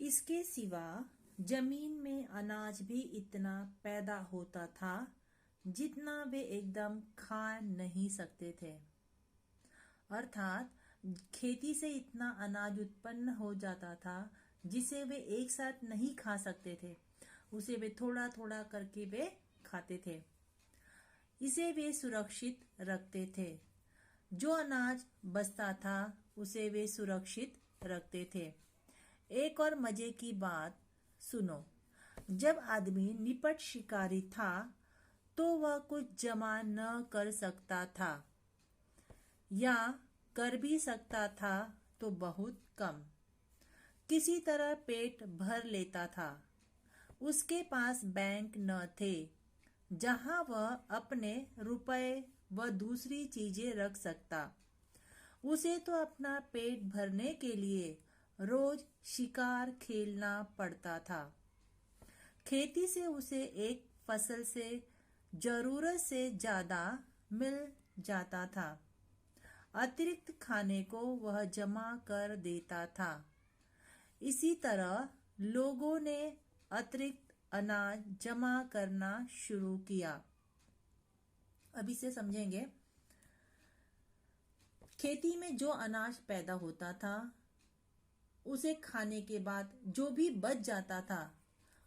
इसके सिवा जमीन में अनाज भी इतना पैदा होता था जितना वे एकदम खा नहीं सकते थे। अर्थात खेती से इतना अनाज उत्पन्न हो जाता था जिसे वे एक साथ नहीं खा सकते थे। उसे वे थोड़ा थोड़ा करके वे खाते थे। इसे वे सुरक्षित रखते थे। जो अनाज बचता था उसे वे सुरक्षित रखते थे। एक और मजे की बात सुनो। जब आदमी निपट शिकारी था तो वह कुछ जमा न कर सकता था, या कर भी सकता था तो बहुत कम। किसी तरह पेट भर लेता था। उसके पास बैंक न थे जहां वह अपने रुपए व दूसरी चीजें रख सकता। उसे तो अपना पेट भरने के लिए रोज शिकार खेलना पड़ता था। खेती से उसे एक फसल से जरूरत से ज्यादा मिल जाता था। अतिरिक्त खाने को वह जमा कर देता था। इसी तरह लोगों ने अतिरिक्त अनाज जमा करना शुरू किया। अब इसे समझेंगे। खेती में जो अनाज पैदा होता था उसे खाने के बाद जो भी बच जाता था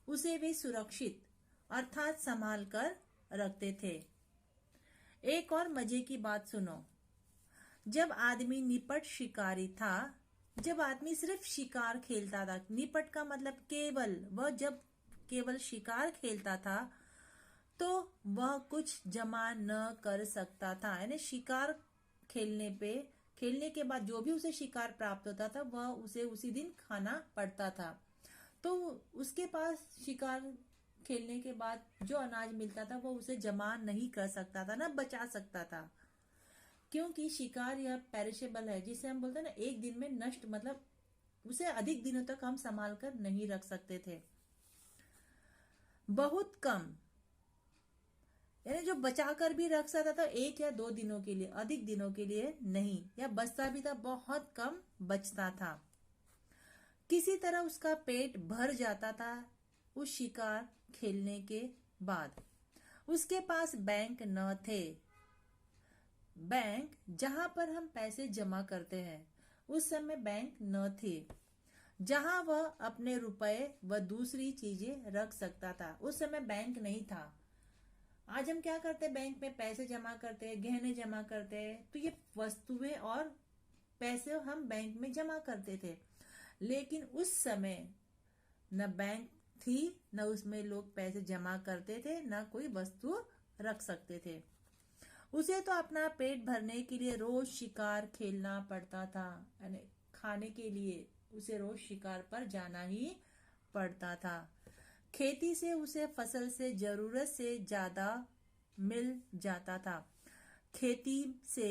उसे वे सुरक्षित अर्थात संभाल कर रखते थे। एक और मजे की बात सुनो। जब आदमी निपट शिकारी था, जब आदमी सिर्फ शिकार खेलता था, निपट का मतलब केवल, वह जब केवल शिकार खेलता था तो वह कुछ जमा न कर सकता था। यानी शिकार खेलने के बाद जो भी उसे शिकार प्राप्त होता था वह उसे उसी दिन खाना पड़ता था। तो उसके पास शिकार खेलने के बाद जो अनाज मिलता था वो उसे जमा नहीं कर सकता था, ना बचा सकता था, क्योंकि शिकार यह पेरिशेबल है, जिसे हम बोलते हैं ना एक दिन में नष्ट, मतलब उसे अधिक दिनों तक हम संभाल कर नहीं रख सकते थे। बहुत कम, यानी जो बचा कर भी रख सकता था एक या दो दिनों के लिए, अधिक दिनों के लिए नहीं, या बचता भी था बहुत कम बचता था। किसी तरह उसका पेट भर जाता था उस शिकार खेलने के बाद। उसके पास बैंक न थे। बैंक जहां पर हम पैसे जमा करते हैं उस समय बैंक न थे जहां वह अपने रुपए व दूसरी चीजें रख सकता था। उस समय बैंक नहीं था। आज हम क्या करते हैं, बैंक में पैसे जमा करते हैं, गहने जमा करते हैं, तो ये वस्तुएं और पैसे हम बैंक में जमा करते थे। लेकिन उस समय न बैंक थी, न उसमें लोग पैसे जमा करते थे, न कोई वस्तु रख सकते थे। उसे तो अपना पेट भरने के लिए रोज शिकार खेलना पड़ता था, यानी खाने के लिए उसे रोज शिकार पर जाना ही पड़ता था। खेती से उसे फसल से जरूरत से ज्यादा मिल जाता था। खेती से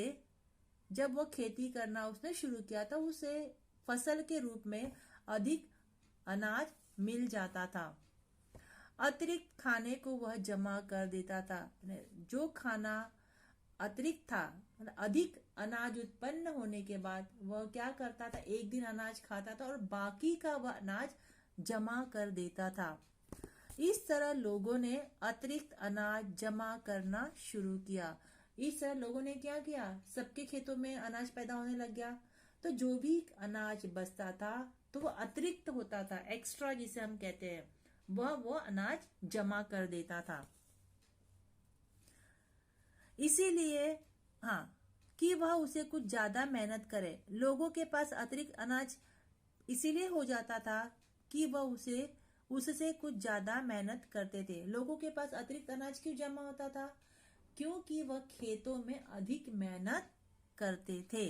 जब वो खेती करना उसने शुरू किया था उसे फसल के रूप में अधिक अनाज मिल जाता था। अतिरिक्त खाने को वह जमा कर देता था। जो खाना अतिरिक्त था, अधिक अनाज उत्पन्न होने के बाद वह क्या करता था, एक दिन अनाज खाता था और बाकी का वह अनाज जमा कर देता था। इस तरह लोगों ने अतिरिक्त अनाज जमा करना शुरू किया। इस तरह लोगों ने क्या किया, सबके खेतों में अनाज पैदा होने लग गया, तो जो भी अनाज बचता था तो वह अतिरिक्त होता था, एक्स्ट्रा जिसे हम कहते हैं, वो अनाज जमा कर देता था। इसीलिए कि वह उसे कुछ ज्यादा मेहनत करे। लोगों के पास अतिरिक्त अनाज इसीलिए हो जाता था कि वह उससे कुछ ज्यादा मेहनत करते थे। लोगों के पास अतिरिक्त अनाज क्यों जमा होता था? क्योंकि वह खेतों में अधिक मेहनत करते थे,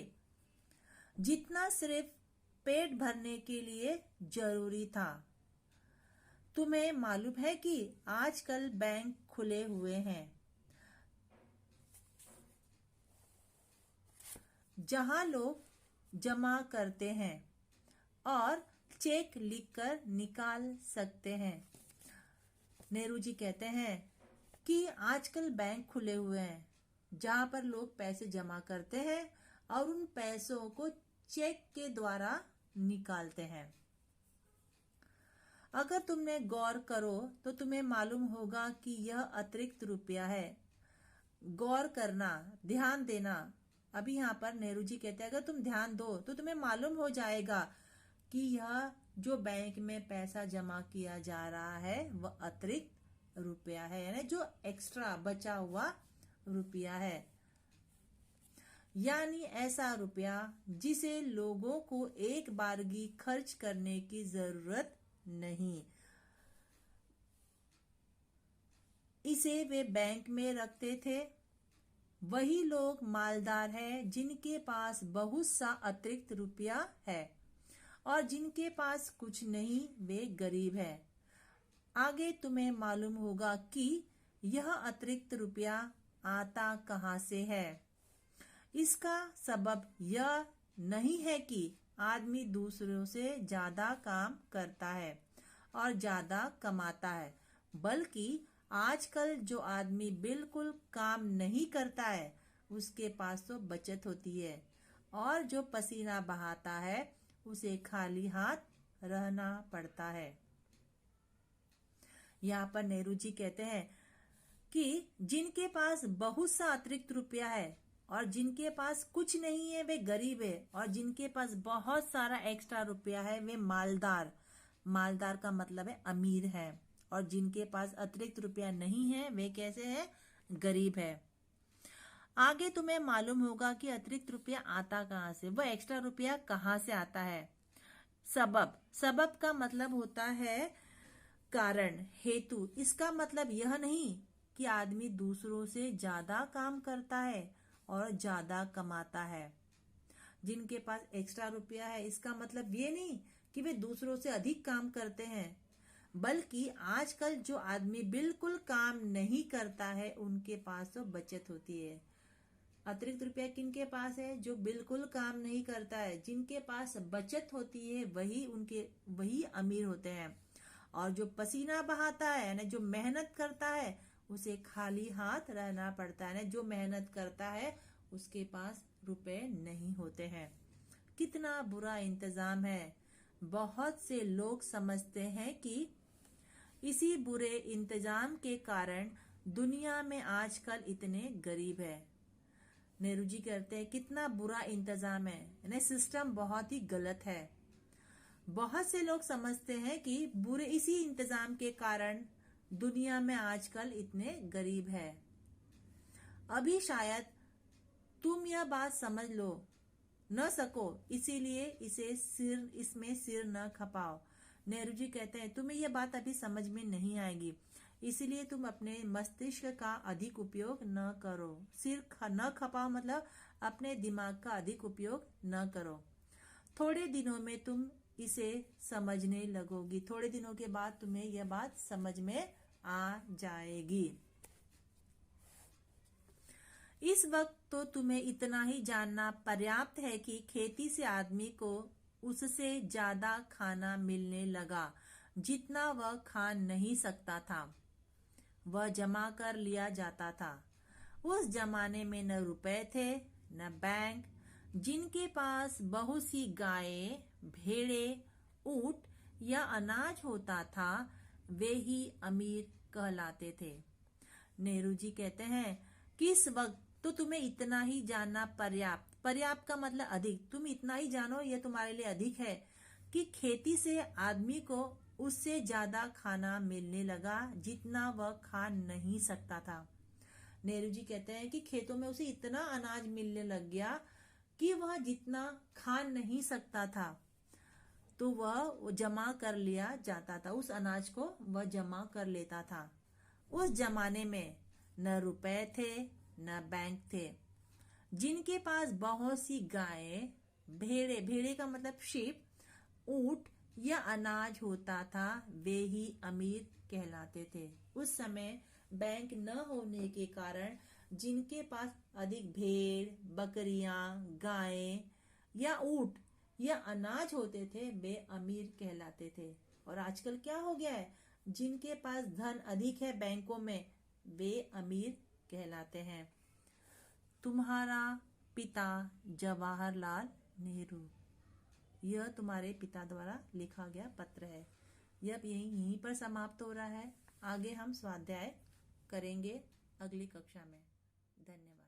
जितना सिर्फ पेट भरने के लिए जरूरी था। तुम्हें मालूम है कि आजकल बैंक खुले हुए हैं जहां लोग जमा करते हैं और चेक लिखकर निकाल सकते हैं। नेहरू जी कहते हैं कि आजकल बैंक खुले हुए हैं जहां पर लोग पैसे जमा करते हैं और उन पैसों को चेक के द्वारा निकालते हैं। अगर तुमने गौर करो तो तुम्हें मालूम होगा कि यह अतिरिक्त रुपया है। गौर करना, ध्यान देना। अभी यहाँ पर नेहरू जी कहते हैं अगर तुम ध्यान दो तो तुम्हें मालूम हो जाएगा कि यह जो बैंक में पैसा जमा किया जा रहा है वह अतिरिक्त रुपया है, यानी जो एक्स्ट्रा बचा हुआ रुपया है, यानी ऐसा रुपया जिसे लोगों को एक बारगी खर्च करने की जरूरत नहीं, इसे वे बैंक में रखते थे। वही लोग मालदार हैं जिनके पास बहुत सा अतिरिक्त रुपया है, और जिनके पास कुछ नहीं वे गरीब हैं। आगे तुम्हें मालूम होगा कि यह अतिरिक्त रुपया आता कहाँ से है। इसका सबब यह नहीं है कि आदमी दूसरों से ज्यादा काम करता है और ज्यादा कमाता है, बल्कि आजकल जो आदमी बिल्कुल काम नहीं करता है उसके पास तो बचत होती है, और जो पसीना बहाता है उसे खाली हाथ रहना पड़ता है। यहाँ पर नेहरू जी कहते हैं कि जिनके पास बहुत सा अतिरिक्त रुपया है और जिनके पास कुछ नहीं है वे गरीब है, और जिनके पास बहुत सारा एक्स्ट्रा रुपया है वे मालदार, मालदार का मतलब है अमीर है, और जिनके पास अतिरिक्त रुपया नहीं है वे कैसे है, गरीब है। आगे तुम्हें मालूम होगा कि अतिरिक्त रुपया आता कहाँ से, वह एक्स्ट्रा रुपया कहाँ से आता है। सबब, सबब का मतलब होता है कारण, हेतु। इसका मतलब यह नहीं कि आदमी दूसरों से ज्यादा काम करता है और ज्यादा कमाता है। जिनके पास एक्स्ट्रा रुपया है इसका मतलब ये नहीं कि वे दूसरों से अधिक काम करते हैं, बल्कि आजकल जो आदमी बिल्कुल काम नहीं करता है उनके पास तो बचत होती है। अतिरिक्त रुपया किनके पास है, जो बिल्कुल काम नहीं करता है, जिनके पास बचत होती है वही अमीर होते हैं, और जो पसीना बहाता है यानी जो मेहनत करता है उसे खाली हाथ रहना पड़ता है, जो मेहनत करता है उसके पास रुपए नहीं होते हैं। कितना बुरा इंतजाम है। बहुत से लोग समझते हैं कि इसी बुरे इंतजाम के कारण दुनिया में आजकल इतने गरीब है। नेहरू जी कहते हैं कितना बुरा इंतजाम है, यानी सिस्टम बहुत ही गलत है। बहुत से लोग समझते हैं कि बुरे इसी इंतजाम के कारण दुनिया में आजकल इतने गरीब है। अभी शायद तुम यह बात समझ लो न सको, इसीलिए इसमें सिर न खपाओ। नेहरू जी कहते हैं तुम्हें यह बात अभी समझ में नहीं आएगी, इसलिए तुम अपने मस्तिष्क का अधिक उपयोग न करो। न खपाओ मतलब अपने दिमाग का अधिक उपयोग न करो। थोड़े दिनों में तुम इसे समझने लगोगी, थोड़े दिनों के बाद तुम्हें यह बात समझ में आ जाएगी। इस वक्त तो तुम्हें इतना ही जानना पर्याप्त है कि खेती से आदमी को उससे ज्यादा खाना मिलने लगा जितना वह खा नहीं सकता था। वह जमा कर लिया जाता था। उस जमाने में न रुपए थे न बैंक। जिनके पास बहुत सी गायें, भेड़ें, ऊंट या अनाज होता था वे ही अमीर कहलाते थे। नेहरू जी कहते हैं कि इस वक्त तो तुम्हें इतना ही जानना पर्याप्त, पर्याप्त का मतलब अधिक, तुम इतना ही जानो यह तुम्हारे लिए अधिक है कि खेती से आदमी को उससे ज्यादा खाना मिलने लगा जितना वह खा नहीं सकता था। नेहरू जी कहते हैं कि खेतों में उसे इतना अनाज मिलने लग गया कि वह जितना खा नहीं सकता था तो वह जमा कर लिया जाता था, उस अनाज को वह जमा कर लेता था। उस जमाने में न रुपए थे न बैंक थे। जिनके पास बहुत सी गायें, भेड़े, भेड़े का मतलब शीप, ऊंट या अनाज होता था वे ही अमीर कहलाते थे। उस समय बैंक न होने के कारण जिनके पास अधिक भेड़, बकरियां, गायें या ऊंट या अनाज होते थे वे अमीर कहलाते थे। और आजकल क्या हो गया है, जिनके पास धन अधिक है बैंकों में वे अमीर कहलाते हैं। तुम्हारा पिता जवाहरलाल नेहरू, यह तुम्हारे पिता द्वारा लिखा गया पत्र है। यह यहीं पर समाप्त हो रहा है। आगे हम स्वाध्याय करेंगे अगली कक्षा में। धन्यवाद।